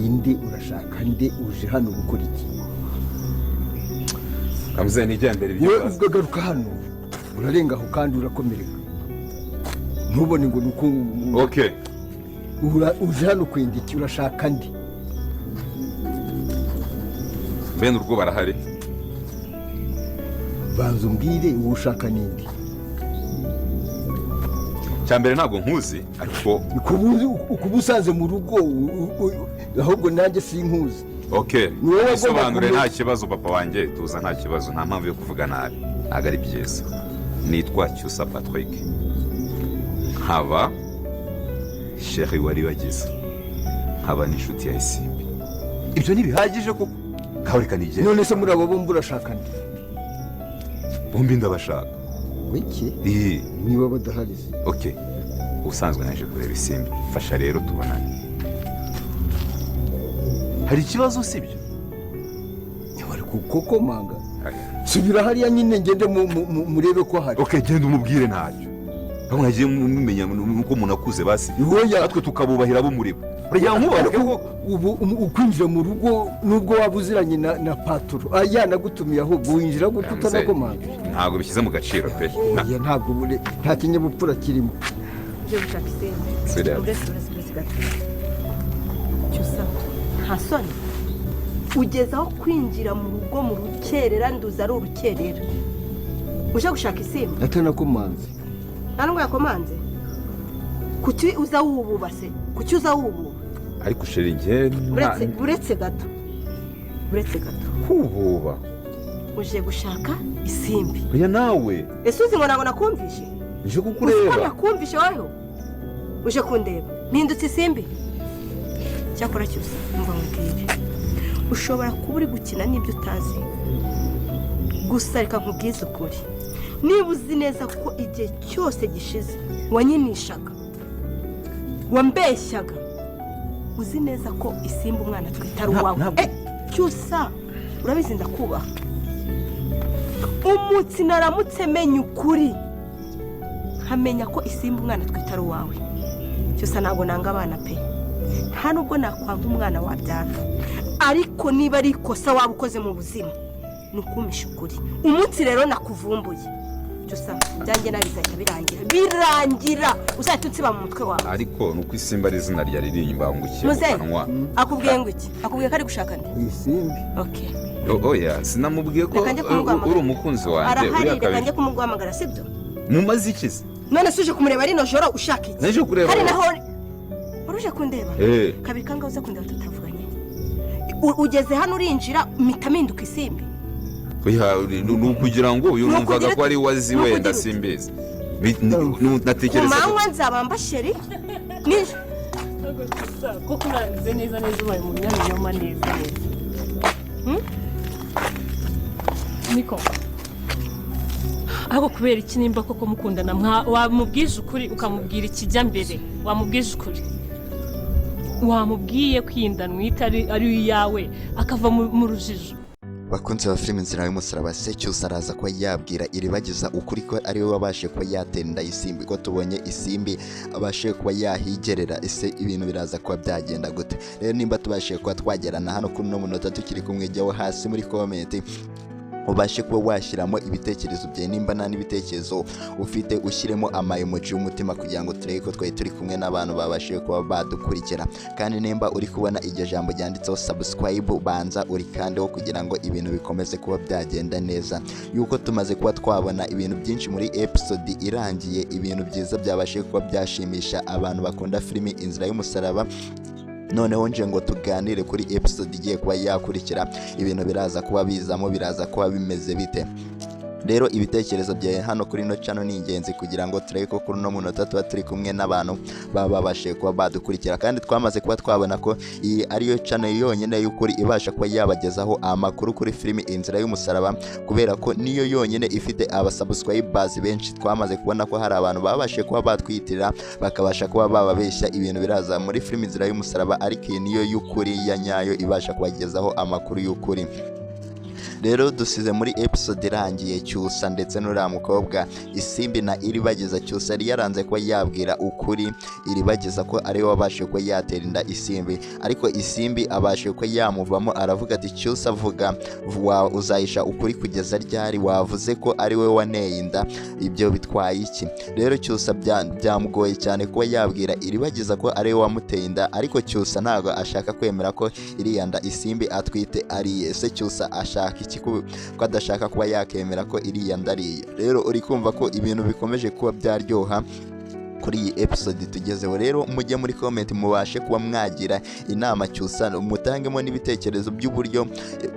urinde urashaka nde uje hano gukora iki kamuze nijyambere byo ugagaruka hano urarenga aho kandi urakomereka ntubone ngo nuko okay uje hano kwenda iki urashaka nde bene urwo barahari banza umbwire ushaka ninde cyambere ntabwo nkuzi ariko ukubusanze mu rugo ahubwo nanjye sinkuzi okay nisobanure nta kibazo papa wanjye tuza nta kibazo nta mpamvu yo kuvuga nabi agari byiza nitwa Cyusa Patrick nkaba Chéri wari bagize nkaba n'inshuti ya Isimbi ibyo ntibihagije koko kaureka nije none se muri abo bombi urashaka nde bombi ndabashaka wiki niba badahari okay usanzwe naje kureba Isimbi fasha rero tubonane hari ikibazo sibyo nyabari koko manga subira hariya nyine ngende murebe ko hari okay genda umubwire ntacyo bamwe nagiye mumenya nuko umuntu akuze basi atwe tukabubahira bo muri burya nkuba ubu ukwinjira mu rugo nubwo wabuziranye na paturo yanagutumiye ahubwo winjira gute utanakomanga ntabwo bishyize mu gaciro pe ntabwo bure nta kinyabupfura kirimo byo gushaka Isimbi uretse Cyusa nta soni ugezaho kwinjira mu rugo mu rukerera nduza ari urukerera uje gushaka Isimbi atanakomanze nta nubwo yakomanze kuki uza wububase kuki uza wububa ariko Chéri njye uretse gato kububa uje gushaka Isimbi oya nawe ese uzi ngo ntabwo nakumvishe nje kukureba nakumvishe weho uje kundeba mpindutse Isimbi cyakora Cyusa umva nkubwire ushobora kuba uri gukina n'ibyo utazi gusa reka nkubwize ukuri niba uzi neza ko igihe cyose gishize wanyinishaga wambeshyaga uzi neza ko Isimbi umwana twitari uwawe Cyusa urabizi ndakubaha umutsi naramutse menya ukuri nkamenya ko Isimbi umwana twitari uwawe Cyusa ntabwo nanga abana pe nta nubwo nakwanga umwana wabyara ariko niba ari ikosa waba ukoze mu buzima nukumisha ukuri umunsi rero nakuvumbuye Cyusa byanjye nabizahita birangira uzahita unsiba mu mutwe wawe ariko nuko Isimbi ari izina rya ririmba ngukiye mukanwa akubwiye ngo iki akubwiye ko ari gushaka nde Isimbi okay oya sinamubwiye ko uri umukunzi wanjye uri akanje kumuguhamagara sibyo mumaze ikize none suje kumureba rino joro ushaka iki naje kureba hari naho uruje kundeba kabiri kanga uza kundeba tutavuganye ugeze hano urinjira mitaminduka Isimbi oya nukugira ngo uyu numvaga ko ari wazi wenda simbizi natekereza ko manywa nzabamba Chéri nije kuko uranze neza ubaye mu myanya neza niko ahubwo kubera iki nimba koko mukundana wamubwije ukuri ukamubwira ikijya mbere wamubwije ukuri wamubwiye kwindanwa ari iyawe akava mu rujijo bakunze ba filime inzira y'umusaraba se Cyusa araza kuba yabwira iribagiza ukuri ko ari we wabashe kuba yatenda Isimbi ko tubonye Isimbi abashe kuba yahigerera ese ibintu biraza kuba byagenda gute rero nimba tubashe kuba twagerana hano kuri no munota tukiri kumwe jyaho hasi muri comment ubashe kuba washyiramo ibitekerezo bye nimba nta n'ibitekerezo ufite ushyiremo amayemoji y'umutima kugira ngo turebe ko twari turi kumwe n'abantu babashe kuba badukurikira kandi nimba uri kubona iryo jambo ryanditseho subscribe banza uri kandeho kugira ngo ibintu bikomeze kuba byagenda neza yuko tumaze kuba twabona ibintu byinshi muri episode irangiye ibintu byiza byabashe kuba byashimisha abantu bakunda filime inzira y'umusaraba noneho nje ngo tuganire kuri episode igiye kuba yakurikira ibintu biraza kuba bizamo biraza kuba bimeze bite rero ibitekerezo byawe hano kuri no channel ni ingenzi kugira ngo turebe ko kuri no munota tuba turi kumwe n'abantu babashe kuba badukurikira kandi twamaze kuba twabona ko iyi ariyo channel yonyine y'ukuri ibasha kuba yabagezaho amakuru kuri filime inzira y'umusaraba kubera ko niyo yonyine ifite abasubscribers benshi twamaze kubona ko hari abantu babashe kuba batwitirira bakabasha kuba bababeshya ibintu biraza muri filime inzira y'umusaraba ariko iyi niyo y'ukuri ya nyayo ibasha kubagezaho amakuru y'ukuri rero dusize muri episode irangiye Cyusa ndetse n'uriya mukobwa Isimbi na Iribagiza. Cyusa yari yaranze kuba yabwira ukuri Iribagiza ko ari we wabashije kuba yatera inda Isimbi, ariko Isimbi abashije kuba yamuvamo aravuga ati Cyusa vuga uzahisha ukuri kugeza ryari, wavuze ko ari we waneye inda, ibyo bitwaye iki? Rero Cyusa byamugoye cyane kuba yabwira Iribagiza ko ari we wamuteye inda, ariko Cyusa ntabwo ashaka kwemera ko iriya nda Isimbi atwite ari ye. Se Cyusa ashaka iki ko adashaka kuba yakemera ko iriya nda ari iye? Rero uri kumva ko ibintu bikomeje kuba byaryoha kuri iyi episode tugezeho. Rero mujye muri comment mubashe kuba mwagira inama Cyusa, mutangemo n'ibitekerezo by'uburyo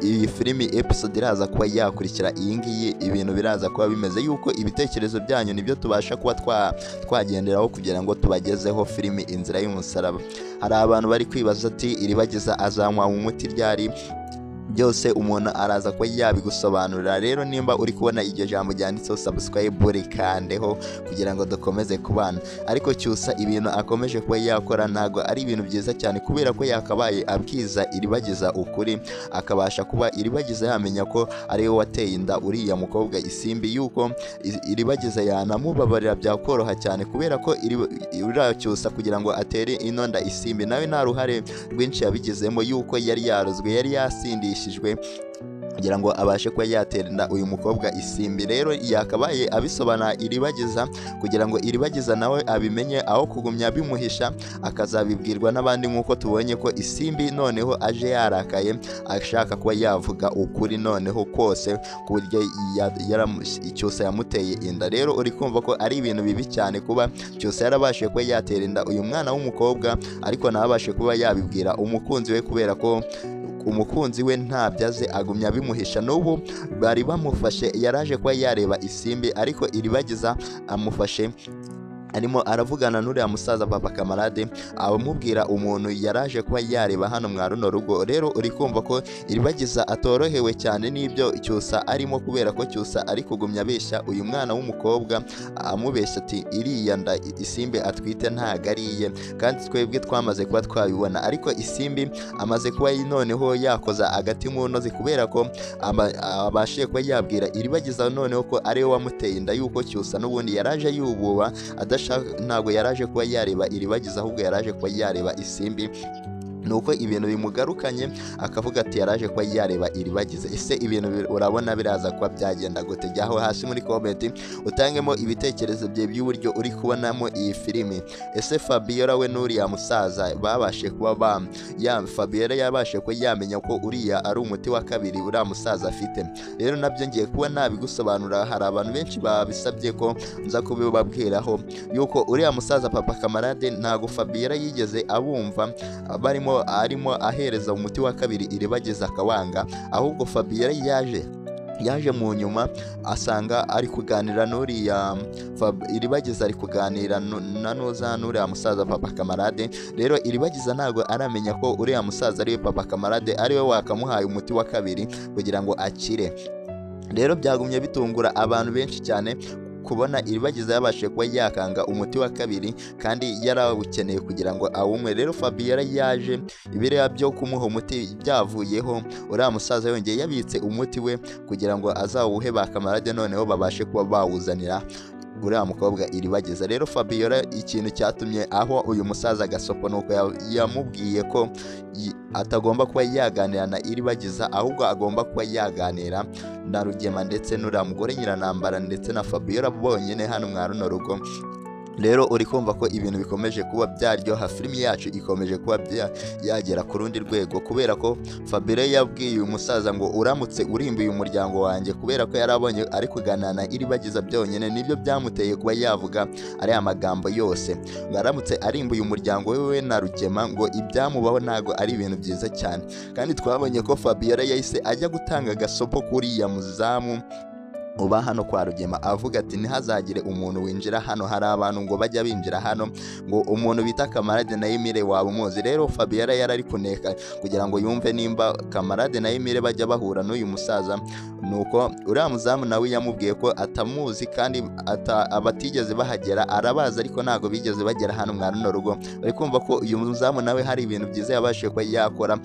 iyi filimi episode iraza kuba yakurikira iyi ngiyi, ibintu biraza kuba bimeze, yuko ibitekerezo byanyu nibyo tubasha kuba twagenderaho kugira ngo tubagezeho filimi Inzira y'Umusaraba. Hari abantu bari kwibaza ati Iribagiza azanywa umuti ryari? Byose umuntu araza kuba yabigusobanurira. Rero nimba uri kubona iryo jambo ryanditseho subscribe rikandeho kugira ngo dukomeze kubana. Ariko Cyusa ibintu akomeje kuba yakora ntago ari ibintu byiza cyane, kubera ko yakabaye abwiza Iribagiza ukuri, akabasha kuba Iribagiza yamenya ko ari we wateye inda uriya mukobwa Isimbi, yuko Iribagiza yanamubabarira byakoroha cyane, kubera ko uriya Cyusa kugira ngo atere ino nda Isimbi nawe nta ruhare rwinshi yabigizemo, yuko yari yarozwe, yari yasindishijwe kugira ngo abashe kuba yatera inda uyu mukobwa Isimbi. Rero yakabaye abisobanura Iribagiza kugira ngo Iribagiza nawe abimenye, aho kugumya bimuhisha akazabibwirwa n'abandi, nk'uko tubonye ko Isimbi noneho aje yarakaye ashaka kuba yavuga ukuri noneho kose ku buryo Cyusa yamuteye inda. Rero uri kumva ko ari ibintu bibi cyane kuba Cyusa yarabashije kuba yatera inda uyu mwana w'umukobwa, ariko ntabashe kuba yabibwira umukunzi we, kubera ko umukunzi we ntabyaze agumya bimuhisha. N'ubu bari bamufashe, yaraje kuba yareba Isimbi, ariko Iribagiza amufashe arimo aravugana n'uriya musaza papa Kamarade, abamubwira umuntu yaraje kuba yareba hano mwa runo rugo. Rero uri kumva ko Iribagiza atorohewe cyane n'ibyo Cyusa arimo, kubera ko Cyusa ari kugumya abeshya uyu mwana w'umukobwa, amubeshya ati iriya nda Isimbi atwite ntago ariye, kandi twebwe twamaze kuba twabibona. Ariko Isimbi amaze kuba noneho yakoza agati mu ntozi, kubera ko abashije kuba yabwira Iribagiza noneho ko ari we wamuteye inda, yuko Cyusa n'ubundi yaraje yububa ntabwo yaraje kuba yareba Iribagiza, ahubwo yaraje kuba yareba Isimbi. nuko ibintu bimugarukanye akavuga ati yaraje kuba yareba Iribagiza. Ese ibintu urabona biraza kuba byagenda gute? Jyaho hasi muri comment utangemo ibitekerezo bye by'uburyo uri kubonamo iyi filimi. Ese Fabiola we n'uriya musaza babashe kuba Fabiola yabashe ko yamenya ko uriya ari umuti wa kabiri uriya musaza afite. Rero nabyo ngiye kuba nabigusobanura, hari abantu benshi babisabye ko nza kubibabwiraho yuko uriya musaza papa Kamarade ntago Fabiola yigeze abumva arimo ahereza umuti wa kabiri Iribagiza akawanga, ahubwo Fabiola yaje mu nyuma asanga ari kuganira n'uriya Iribagiza, ari kuganira na n'uriya musaza papa Kamarade. Rero Iribagiza ntago aramenya ko uriya musaza ari we papa Kamarade, ari we wakamuhaye umuti wa kabiri kugira ngo akire. Rero byagumye bitungura abantu benshi cyane kubona Iribagiza yabashije kuba yakanga umuti wa kabiri kandi yarawukeneye kugira ngo awumwe. Rero Fabiola yaje ibireba byo kumuha umuti byavuyeho, uriya musaza yongeye yabitse umuti we kugira ngo azawuhe ba Kamarade, noneho babashe kuba bawuzanira uriya mukobwa Iribagiza. Rero Fabiola ikintu cyatumye aho uyu musaza gasopo nuko yamubwiye ko atagomba kuba yaganira na Iribagiza, ahubwo agomba kuba yaganira na Rugema ndetse n'uriya mugore Nyiranambara ndetse na Fabiola bonyine hano mwa runo rugo. Rero uri kumva ko ibintu bikomeje kuba byaryoha, filimi yacu ikomeje kuba yagera ku rundi rwego, kubera ko Fabiola yabwiye uyu musaza ngo uramutse urimbuye umuryango wanjye, kubera ko yarabonye ari kuganana na Iribagiza byonyine, nibyo byamuteye kuba yavuga ari amagambo yose ngo aramutse arimbuye umuryango we na Rugema ngo ibyamubaho ntago ari ibintu byiza cyane. Kandi twabonye ko Fabiola yahise ajya gutanga agasopo kuri ya muzamu uba hano kwa Rugema, avuga ati ntihazagire umuntu winjira hano, hari abantu ngo bajya binjira hano, ngo umuntu bita Kamarade na EMILE waba umuzi. Rero Fabiola yarari kuneka kugira ngo yumve nimba Kamarade na EMILE bajya bahura n'uyu musaza, nuko uriya muzamu nawe yamubwiye ko atamuzi kandi abatigeze bahagera, arabaza ariko ntago bigeze bagera hano mwa runo rugo. Bari kumva ko uyu muzamu nawe hari ibintu byiza yabashije kuba yakora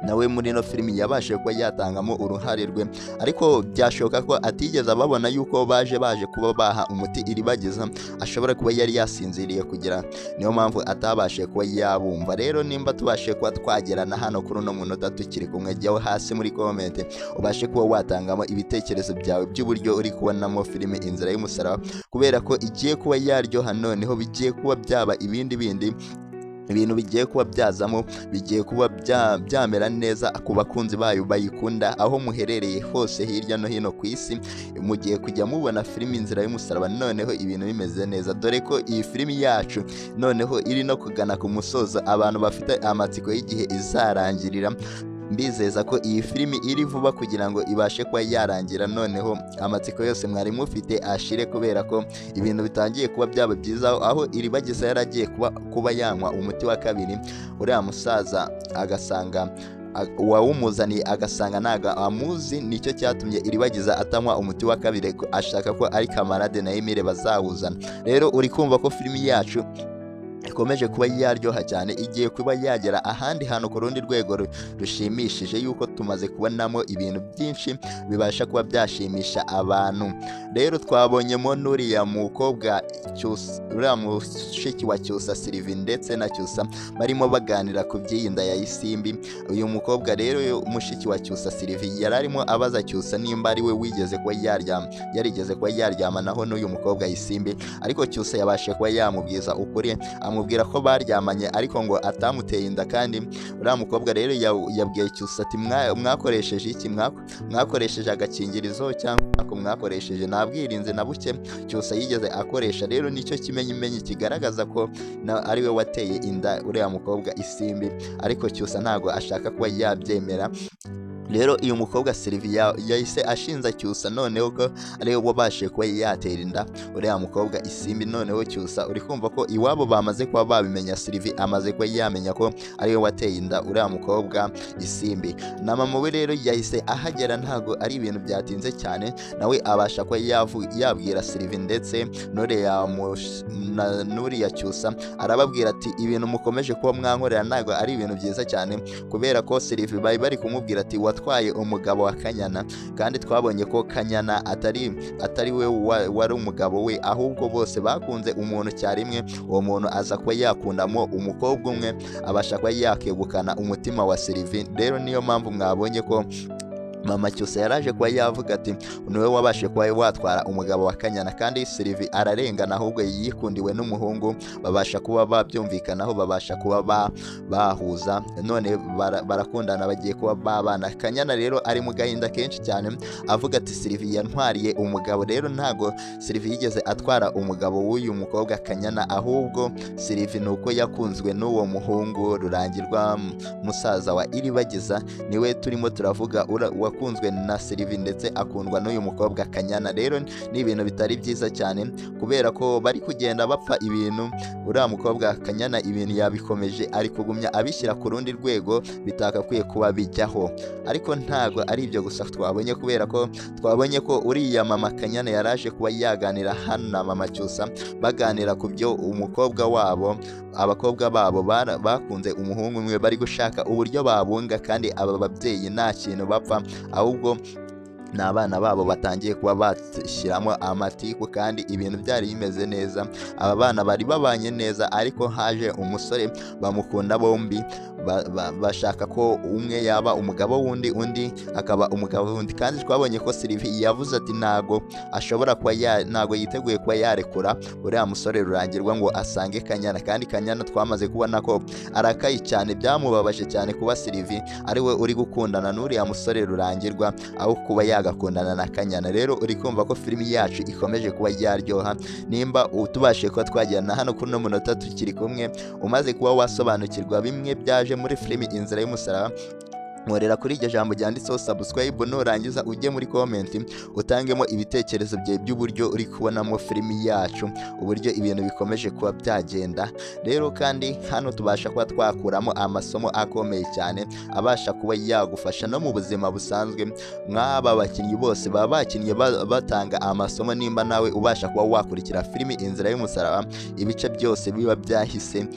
nawe muri no filimi yabashije kuba yatangamo uruhare rwe, ariko byashoboka ko atigeze ababona yuko baje kuba baha umuti iribagiza ashobora kuba yari yasinziriye kugira, niyo mpamvu atabashije kuba yabumva. Rero nimba tubashije kuba twagerana hano kuri uno munota tukiri kumwe, jyaho hasi muri comment ubashe kuba watangamo ibitekerezo byawe by'uburyo uri kubonamo filimi Inzira y'Umusaraba, kubera ko igiye kuba yaryoha, noneho bigiye kuba byaba ibindi ibintu bigiye kuba byazamo, bigiye kuba byamera neza ku bakunzi bayo bayikunda aho muherereye hose hirya no hino ku isi, mugiye kujya mubona filimi Inzira y'Umusaraba noneho ibintu bimeze neza, dore ko iyi filimi yacu noneho iri no kugana ku musozo, abantu bafite amatsiko y'igihe izarangirira. Mbizeza ko iyi filimi iri vuba kugira ngo ibashe kuba yarangira, noneho amatsiko yose mwari mufite ashire, kubera ko ibintu bitangiye kuba byaba byiza, aho iribagiza yaragiye kuba yanywa umuti wa kabiri, uriya musaza agasanga uwawumuzaniye agasanga ntago amuzi, nicyo cyatumye iribagiza atanywa umuti wa kabiri, ashaka ko ari Kamarade na EMILE bazawuzana. Rero uri kumva ko filimi yacu ikomeje kuba yaryoha cyane, igiye kuba yagera ahandi hantu ku rundi rwego rushimishije, yuko tumaze kubonamo ibintu byinshi bibasha kuba byashimisha abantu. Rero twabonyemo n'uriya mukobwa uriya mushiki wa Cyusa Sylvie ndetse na Cyusa barimo baganira ku by'iyinda ya Isimbi. Uyu mukobwa rero mushiki wa Cyusa Sylvie yari arimo abaza Cyusa nimba ari we yarigeze kuba yaryamanaho n'uyu mukobwa Isimbi, ariko Cyusa yabashe kuba yamubwiza ukuri, amubwira ko baryamanye ariko ngo atamuteye inda. Kandi uriya mukobwa rero yabwiye Cyusa ati mwakoresheje iki, mwakoresheje agakingirizo cyangwa mwakoresheje nta bwirinzi na buke Cyusa yigeze akoresha. Rero nicyo kimenyimenyi kigaragaza ko ari we wateye inda uriya mukobwa Isimbi, ariko Cyusa ntago ashaka kuba yabyemera. Rero uyu mukobwa Sylvie yahise ashinza Cyusa noneho ko ari we wabashije kuba yatera inda uriya mukobwa Isimbi. Noneho Cyusa uri kumva ko iwabo bamaze kuba babimenya, Sylvie amaze kuba yamenya ko ari we wateye inda uriya mukobwa Isimbi. Na mama we rero yahise ahagera, ntago ari ibintu byatinze cyane, nawe abasha kuba yabwira Sylvie ndetse n'uriya Cyusa, arababwira ati ibintu mukomeje kuba mwankorera ntago ari ibintu byiza cyane, kubera ko Sylvie bari kumubwira ati watwaye umugabo wa Kanyana, kandi twabonye ko Kanyana atari we wari umugabo we, ahubwo bose bakunze umuntu cyarimwe. Uwo muntu aza kuba yakundamo umukobwa umwe, abasha kuba yakegukana umutima wa Sylvie. Rero niyo mpamvu mwabonye ko mama Cyusa yaraje kuba yavuga ati niwe wabashe kuba watwara umugabo wa Kanyana, kandi Sylvie ararengana, ahubwo yikundiwe n'umuhungu, babasha kuba babyumvikanaho, babasha kuba bahuza, none barakundana, bagiye kuba babana. Kanyana rero ari mu gahinda kenshi cyane, avuga ati Sylvie yantwariye umugabo. Rero ntago Sylvie yigeze atwara umugabo w'uyu mukobwa Kanyana, ahubwo Sylvie nuko yakunzwe n'uwo muhungu Rurangirwa musaza wa Iribagiza, niwe turimo turavuga wakunzwe na Sylvie ndetse akundwa n'uyu mukobwa Kanyana. Rero ni ibintu bitari byiza cyane, kubera ko bari kugenda bapfa ibintu. Uriya mukobwa Kanyana ibintu yabikomeje, ari kugumya abishyira ku rundi rwego bitakakwiye kuba bijyaho. Ariko ntago ari ibyo gusa twabonye, kubera ko twabonye ko uriya mama Kanyana yaraje kuba yaganira hano na mama Cyusa, baganira ku byo umukobwa wabo, abakobwa babo bakunze umuhungu umwe, bari gushaka uburyo babunga, kandi aba babyeyi nta kintu bapfa, ahubwo n'abana babo batangiye kuba bashyiramo amatiku, kandi ibintu byari bimeze neza. Aba bana bari babanye neza, ariko haje umusore bamukunda bombi, bashaka ko umwe yaba umugabo w'undi, undi akaba umugabo w'undi. Kandi twabonye ko Sylvie yavuze ati ntago ashobora kuba ntago yiteguye kuba yarekura uriya musore Rurangirwa ngo asange Kanyana, kandi Kanyana twamaze kubona ko arakaye cyane, byamubabaje cyane kuba Sylvie ari we uri gukundana n'uriya musore Rurangirwa aho kuba yagakundana na Kanyana. Rero uri kumva ko filimi yacu ikomeje kuba yaryoha, nimba tubashe kuba twagirana hano kuri no munota tukiri kumwe, umaze kuba wasobanukirwa bimwe byaje muri filimi Inzira y'Umusaraba, nkorera kuri iryo jambo ryanditseho subscribe, nurangiza ujye muri comment utangemo ibitekerezo byawe by'uburyo uri kubonamo filimi yacu, uburyo ibintu bikomeje kuba byagenda. Rero kandi hano tubasha kuba twakuramo amasomo akomeye cyane, abasha kuba yagufasha no mu buzima busanzwe. Mwaba bakinnyi bose baba bakinnye batanga amasomo, nimba nawe ubasha kuba wakurikira filimi Inzira y'Umusaraba ibice byose biba byahise,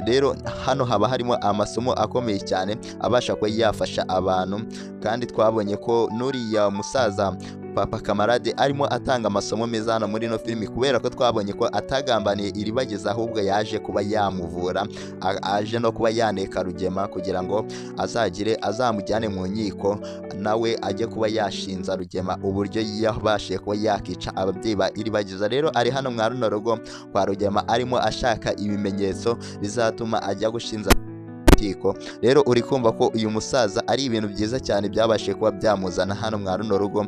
rero hano haba harimo amasomo akomeye cyane abasha kuba yafasha abantu, kandi twabonye ko n'uriya musaza papa Kamarade arimo atanga amasomo meza hano muri ino filimi, kubera ko twabonye ko atagambaniye Iribagiza ahubwo yaje kuba yamuvura, aje no kuba yaneka Rugema kugira ngo azamujyane mu nkiko nawe ajye kuba yashinza Rugema uburyo yabashije kuba yakica ababyeyi ba Iribagiza. Rero ari hano mwa runo rugo kwa Rugema arimo ashaka ibimenyetso bizatuma ajya gushinza urukiko. Rero uri kumva ko uyu musaza ari ibintu byiza cyane byabashije kuba byamuzana hano mwa runo rugo,